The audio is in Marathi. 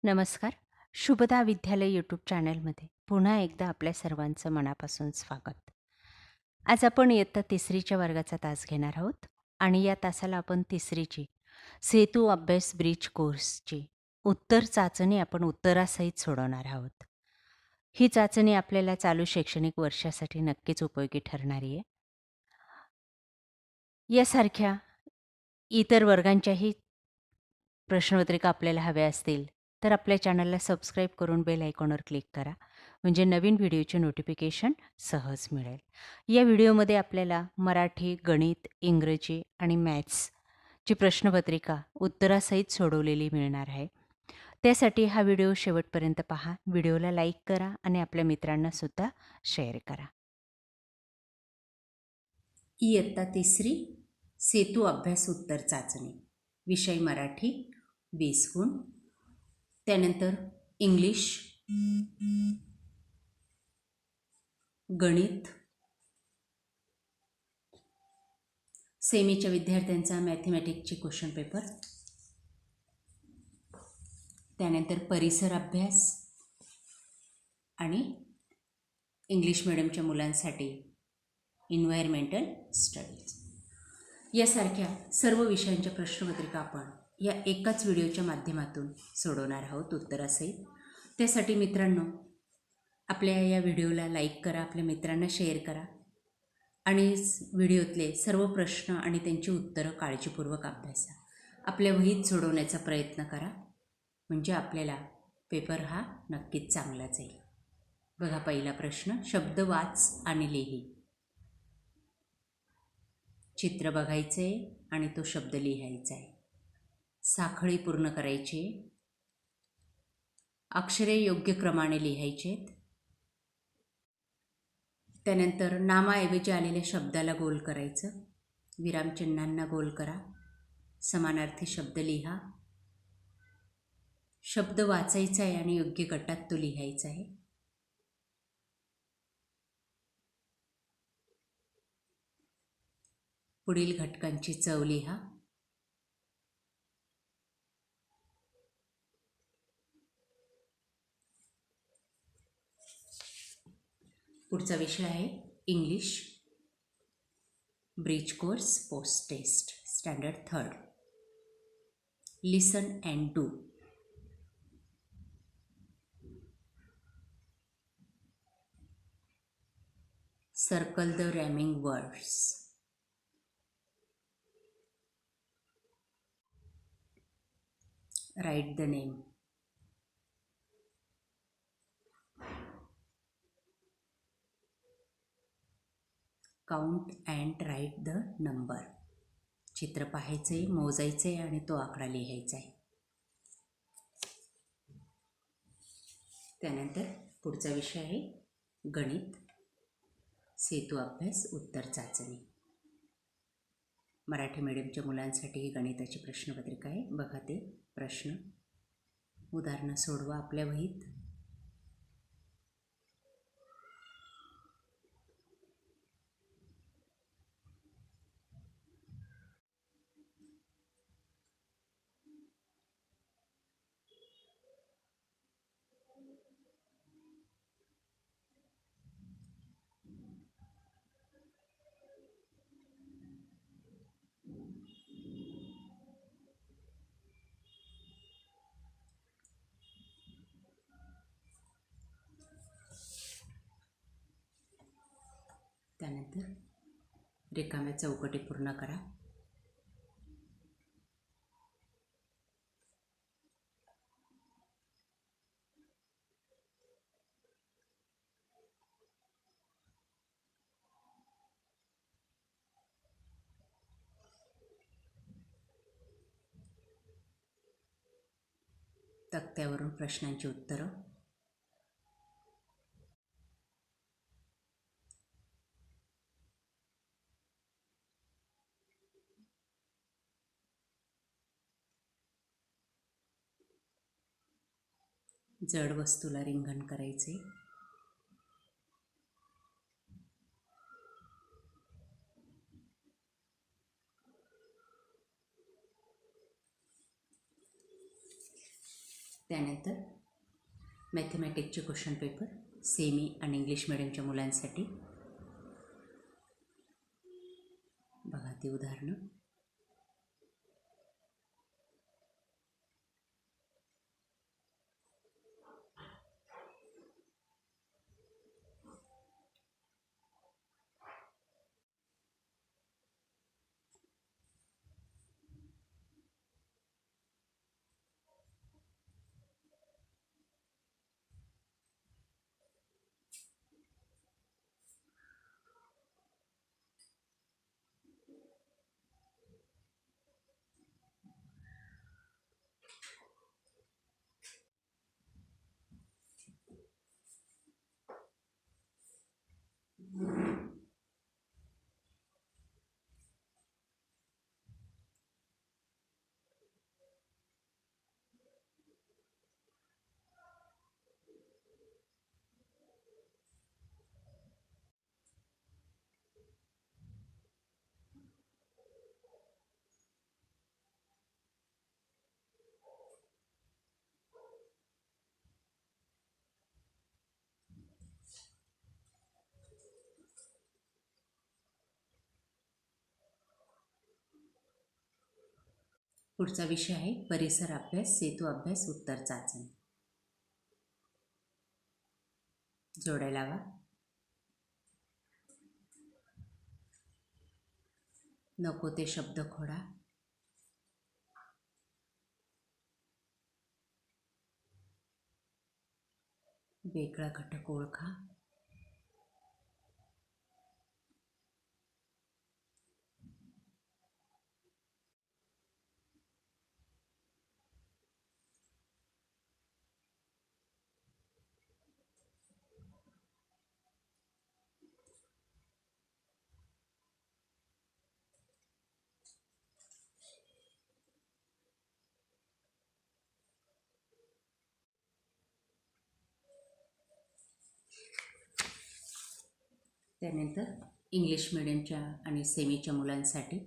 नमस्कार. शुभदा विद्यालय यूट्यूब चॅनलमध्ये पुन्हा एकदा आपल्या सर्वांचं मनापासून स्वागत. आज आपण इयत्ता तिसरीच्या वर्गाचा तास घेणार आहोत आणि या तासाला आपण तिसरीची सेतू अभ्यास ब्रिज कोर्सची उत्तर चाचणी आपण उत्तरासहित सोडवणार आहोत. ही चाचणी आपल्याला चालू शैक्षणिक वर्षासाठी नक्कीच उपयोगी ठरणारी आहे. यासारख्या इतर वर्गांच्याही प्रश्नपत्रिका आपल्याला हव्या असतील तर आपल्या चॅनलला सबस्क्राईब करून बेल आयकॉनवर क्लिक करा, म्हणजे नवीन व्हिडिओचे नोटिफिकेशन सहज मिळेल. या व्हिडिओमध्ये आपल्याला मराठी, गणित, इंग्रजी आणि मॅथ्सची प्रश्नपत्रिका उत्तरासहित सोडवलेली मिळणार आहे. त्यासाठी हा व्हिडिओ शेवटपर्यंत पहा. व्हिडिओला लाईक करा आणि आपल्या मित्रांनासुद्धा शेअर करा. इयत्ता तिसरी सेतू अभ्यास उत्तर चाचणी, विषय मराठी 20 गुण, त्यानंतर इंग्लिश, गणित, सेमीच्या विद्यार्थ्यांचा मॅथमॅटिक्सचे क्वेश्चन पेपर, त्यानंतर परिसर अभ्यास आणि इंग्लिश मिडियमच्या मुलांसाठी एन्व्हायरमेंटल स्टडीज यासारख्या सर्व विषयांच्या प्रश्नपत्रिका आपण या एकाच व्हिडिओच्या माध्यमातून सोडवणार आहोत उत्तरासहित. त्यासाठी मित्रांनो, आपल्या या व्हिडिओला लाईक करा, आपल्या मित्रांना शेअर करा आणि व्हिडिओतले सर्व प्रश्न आणि त्यांची उत्तरं काळजीपूर्वक अभ्यासा. आपल्या वहीत सोडवण्याचा प्रयत्न करा, म्हणजे आपल्याला पेपर हा नक्कीच चांगला जाईल. बघा, पहिला प्रश्न, शब्द वाच आणि लिही. चित्र बघायचे आणि तो शब्द लिहायचा आहे. साखळी पूर्ण करायची, अक्षरे योग्य क्रमाने लिहायचेत. त्यानंतर नामाऐवजी आलेल्या शब्दाला गोल करायचं, विरामचिन्हांना गोल करा, समानार्थी शब्द लिहा. शब्द वाचायचा आहे आणि योग्य गटात तो लिहायचा आहे. पुढील घटकांची चव लिहा. पुढचा विषय आहे English bridge course post test standard 3rd. Listen and do. Circle the rhyming words. Write the name. Count and write the number. चित्र पाहायचे, मोजायचे आणि तो आकडा लिहायचा आहे. त्यानंतर पुढचा विषय आहे गणित सेतू अभ्यास उत्तर चाचणी. मराठी मीडियमच्या मुलांसाठी ही गणिताची प्रश्नपत्रिका आहे. बघा ते प्रश्न, उदाहरणं सोडवा आपल्या वहीत. त्यानंतर रिकाम्या चौकटी पूर्ण करा. तक्त्यावरून प्रश्नांची उत्तरं. जड वस्तूला रिंगण करायचे. त्यानंतर मॅथमॅटिक्सचे क्वेश्चन पेपर सेमी आणि इंग्लिश मिडियमच्या मुलांसाठी. बघा ती उदाहरणं. पुढचा विषय आहे परिसर अभ्यास, सेतू अभ्यास, उत्तर चाचणी. जोड्या लावा. नको ते शब्द खोडा. वेगळा घटक ओळखा. त्यानंतर इंग्लिश मिडियमच्या आणि सेमीच्या मुलांसाठी